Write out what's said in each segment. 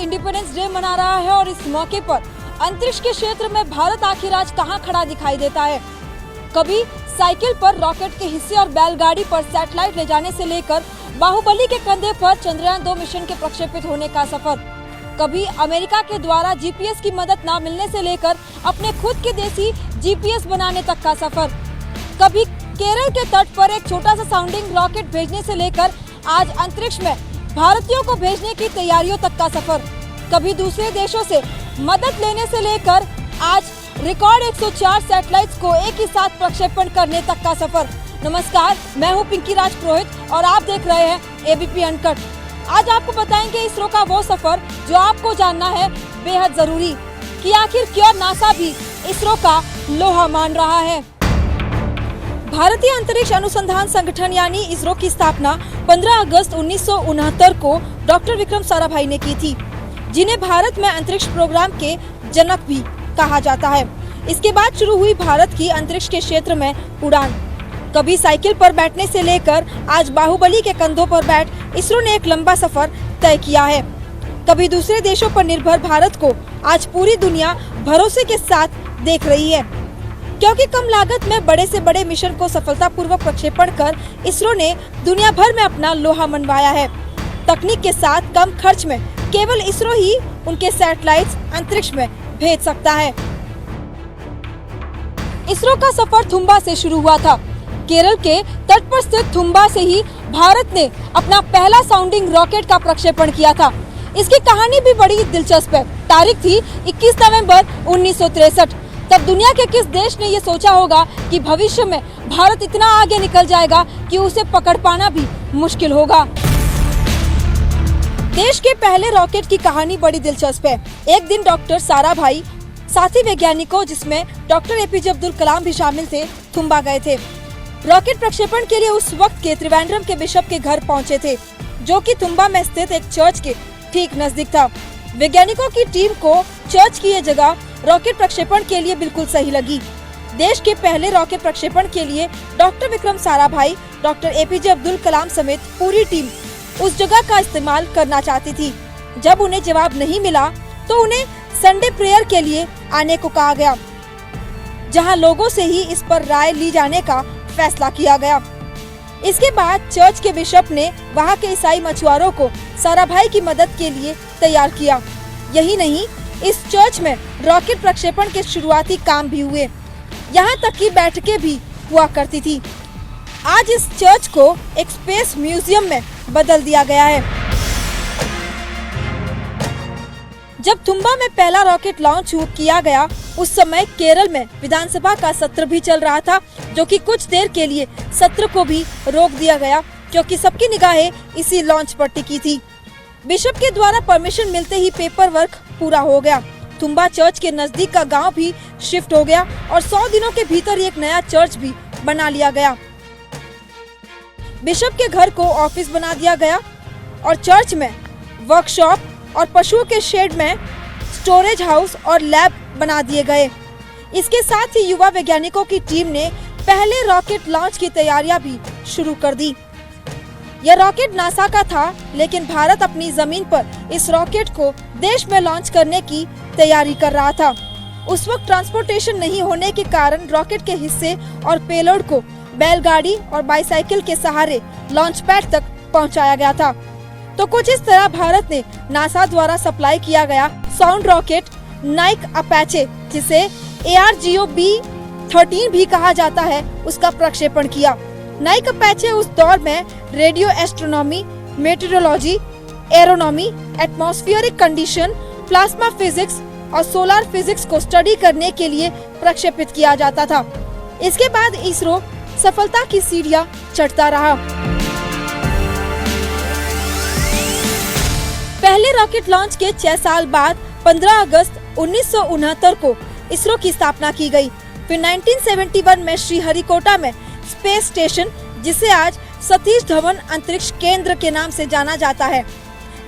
Independence day मना रहा है और इस मौके पर अंतरिक्ष के क्षेत्र में भारत आखिर आज कहां खड़ा दिखाई देता है। कभी साइकिल पर रॉकेट के हिस्से और बैलगाड़ी पर सैटेलाइट ले जाने से लेकर बाहुबली के कंधे पर चंद्रयान 2 मिशन के प्रक्षेपित होने का सफर, कभी अमेरिका के द्वारा जीपीएस की मदद न मिलने से लेकर अपने खुद के देसी जीपीएस बनाने तक का सफर, कभी केरल के तट पर एक छोटा सा साउंडिंग रॉकेट भेजने से लेकर आज अंतरिक्ष में भारतीयों को भेजने की तैयारियों तक का सफर, कभी दूसरे देशों से मदद लेने से लेकर आज रिकॉर्ड 104 सैटेलाइट्स को एक ही साथ प्रक्षेपण करने तक का सफर। नमस्कार, मैं हूं पिंकी राज पुरोहित और आप देख रहे हैं एबीपी अनकट। आज आपको बताएंगे इसरो का वो सफर जो आपको जानना है बेहद जरूरी, कि आखिर क्यों नासा भी इसरो का लोहा मान रहा है। भारतीय अंतरिक्ष अनुसंधान संगठन यानी इसरो की स्थापना 15 अगस्त 1969 को डॉक्टर विक्रम साराभाई ने की थी, जिन्हें भारत में अंतरिक्ष प्रोग्राम के जनक भी कहा जाता है। इसके बाद शुरू हुई भारत की अंतरिक्ष के क्षेत्र में उड़ान। कभी साइकिल पर बैठने से लेकर आज बाहुबली के कंधों पर बैठ इसरो ने एक लंबा सफर तय किया है। कभी दूसरे देशों पर निर्भर भारत को आज पूरी दुनिया भरोसे के साथ देख रही है, क्योंकि कम लागत में बड़े से बड़े मिशन को सफलतापूर्वक प्रक्षेपण कर इसरो ने दुनिया भर में अपना लोहा मनवाया है। तकनीक के साथ कम खर्च में केवल इसरो ही उनके सैटेलाइट्स अंतरिक्ष में भेज सकता है। इसरो का सफर थुम्बा से शुरू हुआ था। केरल के तट पर स्थित थुम्बा से ही भारत ने अपना पहला साउंडिंग रॉकेट का प्रक्षेपण किया था। इसकी कहानी भी बड़ी दिलचस्प है। तारीख थी 21 नवंबर 1963। तब दुनिया के किस देश ने ये सोचा होगा कि भविष्य में भारत इतना आगे निकल जाएगा कि उसे पकड़ पाना भी मुश्किल होगा। देश के पहले रॉकेट की कहानी बड़ी दिलचस्प है। एक दिन डॉक्टर साराभाई साथी वैज्ञानिकों, जिसमें डॉक्टर एपीजे अब्दुल कलाम भी शामिल थे, थुम्बा गए थे। रॉकेट प्रक्षेपण के लिए उस वक्त के त्रिवेंद्रम के बिशप के घर पहुंचे थे, जो कि थुम्बा में स्थित एक चर्च के ठीक नजदीक था। वैज्ञानिकों की टीम को चर्च की यह जगह रॉकेट प्रक्षेपण के लिए बिल्कुल सही लगी। देश के पहले रॉकेट प्रक्षेपण के लिए doctor Vikram Sarabhai, doctor APJ Abdul Kalam समेत पूरी टीम उस जगह का इस्तेमाल करना चाहती थी। जब उन्हें जवाब नहीं मिला तो उन्हें संडे प्रेयर के लिए आने को कहा गया, जहां लोगों से ही इस पर राय ली जाने का फैसला किया गया। इसके बाद चर्च के बिशप ने वहां के ईसाई मछुआरों को साराभाई की मदद के लिए तैयार किया। यही नहीं, इस चर्च में रॉकेट प्रक्षेपण के शुरुआती काम भी हुए। यहाँ तक की बैठकें भी हुआ करती थी। आज इस चर्च को एक स्पेस म्यूजियम में बदल दिया गया है। जब थुम्बा में पहला रॉकेट लॉन्च किया गया, उस समय केरल में विधानसभा का सत्र भी चल रहा था, जो कि कुछ देर के लिए सत्र को भी रोक दिया गया, क्योंकि सबकी निगाहें इसी लॉन्च पर टिकी थी। बिशप के द्वारा परमिशन मिलते ही पेपर वर्क पूरा हो गया। थुम्बा चर्च के नजदीक का गांव भी शिफ्ट हो गया और 100 दिनों के भीतर एक नया चर्च भी बना लिया गया। बिशप के घर को ऑफिस बना दिया गया और चर्च में वर्कशॉप और पशुओं के शेड में स्टोरेज हाउस और लैब बना दिए गए। इसके साथ ही युवा वैज्ञानिकों की टीम ने पहले रॉकेट लॉन्च की तैयारियां भी शुरू कर दी। यह रॉकेट नासा का था, लेकिन भारत अपनी जमीन पर इस रॉकेट को देश में लॉन्च करने की तैयारी कर रहा था। उस वक्त ट्रांसपोर्टेशन नहीं होने के कारण रॉकेट के हिस्से और पेलोड को बैलगाड़ी और बाईसाइकिल के सहारे लॉन्च पैड तक पहुंचाया गया था। तो कुछ इस तरह भारत ने नासा द्वारा सप्लाई किया गया साउंड रॉकेट नाइक अपाचे, जिसे ARGO-B13 भी कहा जाता है, उसका प्रक्षेपण किया। नाइक अपाचे उस दौर में radio astronomy, meteorology, aeronomy, atmospheric condition, plasma physics और सोलर फिजिक्स को स्टडी करने के लिए प्रक्षेपित किया जाता था। इसके बाद इसरो सफलता की सीढ़ियां चढ़ता रहा। पहले रॉकेट लॉन्च के 6 साल बाद 15 अगस्त 1969 को इसरो की स्थापना की गई। फिर 1971 में श्रीहरिकोटा में स्पेस स्टेशन, जिसे आज सतीश धवन अंतरिक्ष केंद्र के नाम से जाना जाता है,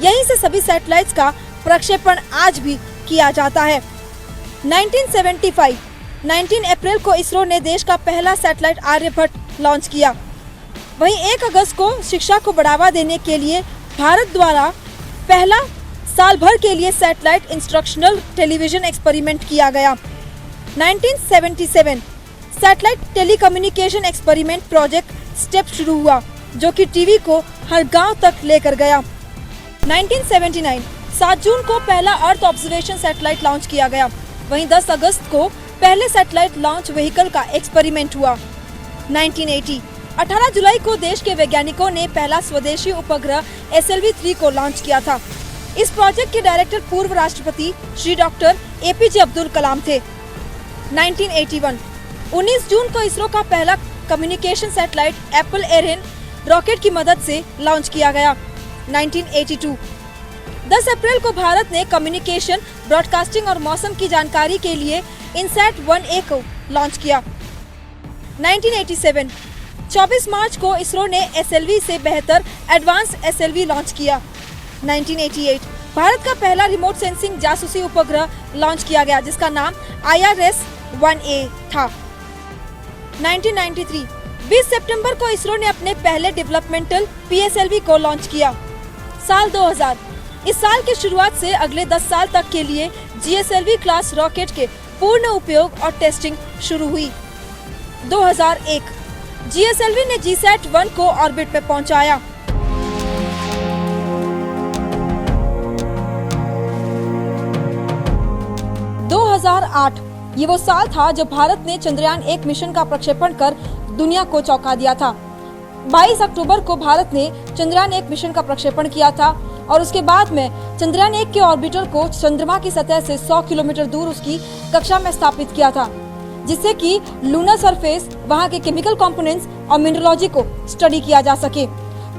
यहीं से सभी सैटेलाइट्स का प्रक्षेपण आज भी किया जाता है। 19 अप्रैल को इसरो ने देश का पहला सैटेलाइट आर्यभट्ट लॉन्च किया। वहीं 1 अगस्त को शिक्षा को बढ़ावा देने के लिए भारत द्वारा पहला साल भर के लिए सैटेलाइट इंस्ट्रक्शनल टेलीविजन एक्सपेरिमेंट किया गया। 1977 satellite telecommunication experiment project step शुरू हुआ, जो कि टीवी को हर गांव तक लेकर गया। 1979 7 जून को पहला अर्थ ऑब्जर्वेशन सैटेलाइट लॉन्च किया गया। वहीं 10 अगस्त को पहले सैटेलाइट लॉन्च व्हीकल का एक्सपेरिमेंट हुआ। 1980 18 जुलाई को देश के वैज्ञानिकों ने पहला स्वदेशी उपग्रह SLV-3 को लॉन्च किया था। इस प्रोजेक्ट के डायरेक्टर पूर्व राष्ट्रपति श्री डॉक्टर APJ अब्दुल कलाम थे। 1981 19 जून को इसरो का पहला communication satellite Apple Ariane rocket की मदद से लॉन्च किया गया। 1982 10 अप्रैल को भारत ने कम्युनिकेशन, ब्रॉडकास्टिंग और मौसम की जानकारी के लिए INSAT-1A को लॉन्च किया। 1987 24 मार्च को इसरो ने SLV से बेहतर एडवांस SLV लॉन्च किया। 1988 भारत का पहला रिमोट सेंसिंग जासूसी उपग्रह लॉन्च किया गया, जिसका नाम IRS-1A था। 1993 20 सितंबर को इसरो ने अपने पहले डेवलपमेंटल PSLV को लॉन्च किया। साल 2000 इस साल की शुरुआत से अगले 10 साल तक के लिए GSLV क्लास रॉकेट के पूर्ण उपयोग और टेस्टिंग शुरू हुई। 2001 GSLV ने GSAT-1 को ऑर्बिट में पहुंचाया। 2008 ये वो साल था जब भारत ने चंद्रयान-1 मिशन का प्रक्षेपण कर दुनिया को चौंका दिया था। 22 अक्टूबर को भारत ने चंद्रयान-1 मिशन का प्रक्षेपण किया था और उसके बाद में चंद्रयान-1 के ऑर्बिटर को चंद्रमा की सतह से 100 किलोमीटर दूर उसकी कक्षा में स्थापित किया था, जिससे कि लूनर सरफेस, वहां के केमिकल कंपोनेंट्स और मिनरोलॉजी को स्टडी किया जा सके।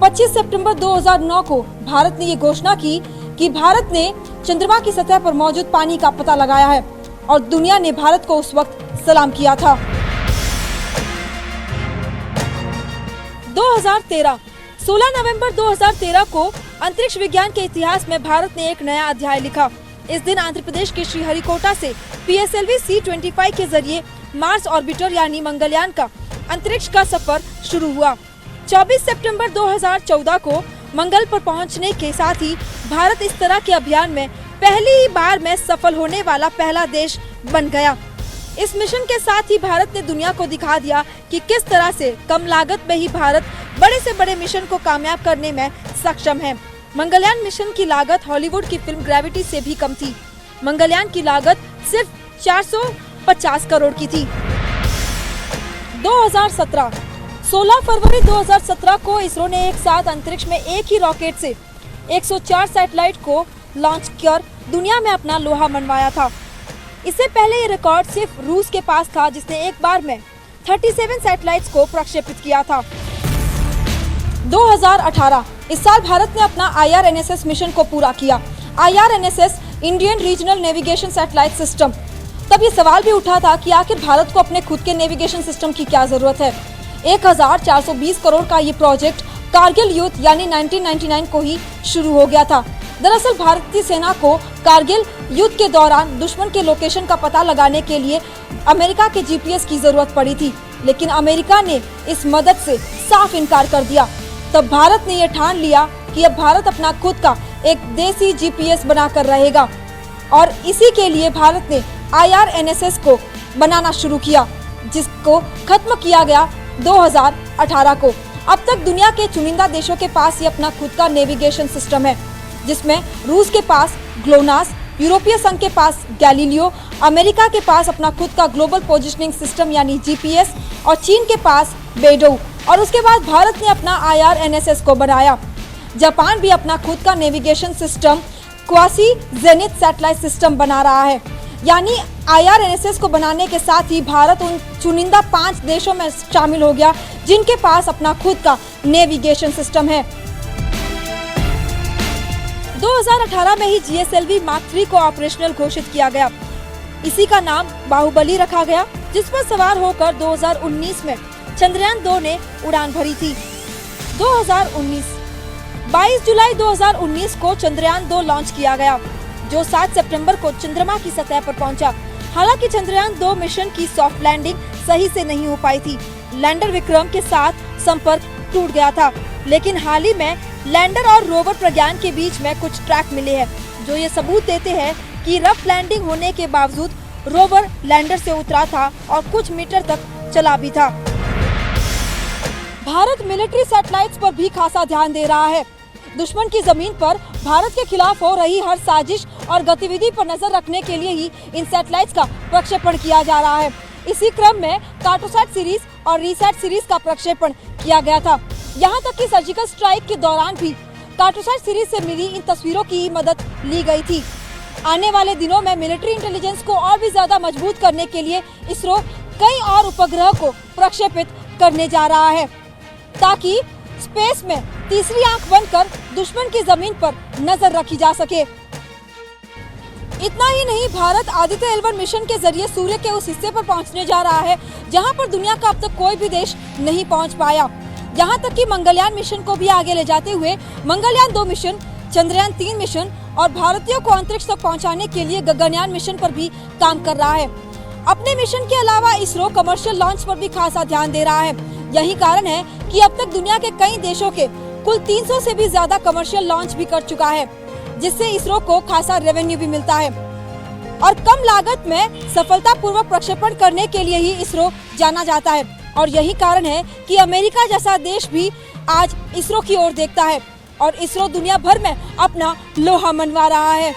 25 सितंबर 2009 को भारत ने ये घोषणा की कि भारत ने चंद्रमा की सतह पर मौजूद पानी का पता लगाया है और दुनिया ने भारत को उस वक्त सलाम किया था। 2013 16 नवंबर 2013 को अंतरिक्ष विज्ञान के इतिहास में भारत ने एक नया अध्याय लिखा। इस दिन आंध्र प्रदेश के श्रीहरिकोटा से PSLV C-25 के जरिए मार्स ऑर्बिटर यानी मंगलयान का अंतरिक्ष का सफर शुरू हुआ। 24 सितंबर 2014 को मंगल पर पहुंचने के साथ ही भारत इस तरह के अभियान में पहली ही बार में सफल होने वाला पहला देश बन गया। इस मिशन के साथ ही भारत ने दुनिया को दिखा दिया कि किस तरह से कम लागत में ही भारत बड़े से बड़े मिशन को कामयाब करने में सक्षम है। मंगलयान मिशन की लागत हॉलीवुड की फिल्म ग्रेविटी से भी कम थी। मंगलयान की लागत सिर्फ 450 करोड़ की थी। 2017 16 फरवरी 2017 को इसरो ने एक साथ अंतरिक्ष में एक ही रॉकेट से 104 सैटेलाइट को लॉन्च कर दुनिया में अपना लोहा मनवाया था। इससे पहले ये रिकॉर्ड सिर्फ रूस के पास था, जिसने एक बार में 37 सैटेलाइट्स को प्रक्षेपित किया था। 2018 इस साल भारत ने अपना IRNSS मिशन को पूरा किया। IRNSS Indian regional navigation satellite system. तब ये सवाल भी उठा था कि आखिर भारत को अपने खुद के नेविगेशन सिस्टम की क्या जरूरत है। 1420 करोड़ का ये प्रोजेक्ट कारगिल युद्ध यानी 1999 को ही शुरू हो गया था। दरअसल भारतीय सेना को कारगिल युद्ध के दौरान दुश्मन के लोकेशन का पता लगाने के लिए अमेरिका के GPS की जरूरत पड़ी थी, लेकिन अमेरिका ने इस मदद से साफ इनकार कर दिया। तब भारत ने यह ठान लिया कि अब भारत अपना खुद का एक देसी GPS बनाकर रहेगा और इसी के लिए भारत ने IRNSS को बनाना शुरू किया, जिसको खत्म किया गया 2018 को। अब तक दुनिया के चुनिंदा देशों के पास ये अपना खुद का नेविगेशन सिस्टम है, जिसमें रूस के पास ग्लोनास, यूरोपीय संघ के पास गैलीलियो, अमेरिका के पास अपना खुद का ग्लोबल पोजिशनिंग सिस्टम यानी GPS और चीन के पास बेडो, और उसके बाद भारत ने अपना IRNSS को बनाया। जापान भी अपना खुद का navigation system quasi zenith satellite system बना रहा है। यानी IRNSS को बनाने के साथ ही भारत उन चुनिंदा 5 देशों में शामिल हो गया जिनके पास अपना खुद का नेविगेशन सिस्टम है। 2018 में ही GSLV Mark 3 को ऑपरेशनल घोषित किया गया। इसी का नाम बाहुबली रखा गया, जिस पर सवार होकर 2019 में चंद्रयान-2 ने उड़ान भरी थी। 22 जुलाई 2019 को चंद्रयान-2 लॉन्च किया गया, जो 7 सितंबर को चंद्रमा की सतह पर पहुंचा। हालांकि चंद्रयान-2 मिशन की सॉफ्ट लैंडिंग सही से नहीं हो पाई थी। लैंडर विक्रम के साथ संपर्क टूट गया था, लेकिन हाल ही में लैंडर और रोवर प्रज्ञान के बीच में कुछ ट्रैक मिले हैं, जो ये सबूत देते हैं कि रफ लैंडिंग होने के बावजूद रोवर लैंडर से उतरा था और कुछ मीटर तक चला भी था। भारत मिलिट्री सैटेलाइट्स पर भी खासा ध्यान दे रहा है। दुश्मन की जमीन पर भारत के खिलाफ हो रही हर साजिश और गतिविधि पर नजर रखने के लिए ही इन सैटेलाइट्स का प्रक्षेपण किया जा रहा है। इसी क्रम में कार्टोसैट सीरीज और रीसैट सीरीज का प्रक्षेपण किया गया था। यहाँ तक कि सर्जिकल स्ट्राइक के दौरान भी कार्टोसैट सीरीज से मिली इन तस्वीरों की मदद ली गई थी। आने वाले दिनों में मिलिट्री इंटेलिजेंस को और भी ज्यादा मजबूत करने के लिए इसरो कई और उपग्रह को प्रक्षेपित करने जा रहा है, ताकि स्पेस में तीसरी आंख बनकर दुश्मन की जमीन पर नजर रखी जा सके। इतना ही नहीं, भारत आदित्य L1 मिशन के जरिए सूर्य के उस हिस्से पर पहुंचने जा रहा है जहां पर दुनिया का अब तक कोई भी देश नहीं पहुंच पाया। यहां तक कि मंगलयान मिशन को भी आगे ले जाते हुए मंगलयान 2 मिशन, चंद्रयान 3 मिशन और भारतीयों को अंतरिक्ष तक पहुंचाने के लिए गगनयान मिशन पर भी काम कर रहा है। अपने मिशन के अलावा इसरो कमर्शियल लॉन्च पर भी खासा ध्यान दे रहा है। यही कारण है कि अब तक दुनिया के कई देशों के कुल 300 से भी ज्यादा कमर्शियल लॉन्च भी कर चुका है, जिससे इसरो को खासा रेवेन्यू भी मिलता है। और कम लागत में सफलतापूर्वक प्रक्षेपण करने के लिए ही इसरो जाना जाता है। और यही कारण है कि अमेरिका जैसा देश भी आज इसरो की ओर देखता है और इसरो दुनिया भर में अपना लोहा मनवा रहा है।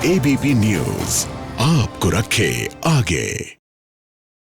ABP न्यूज़ आपको रखे आगे।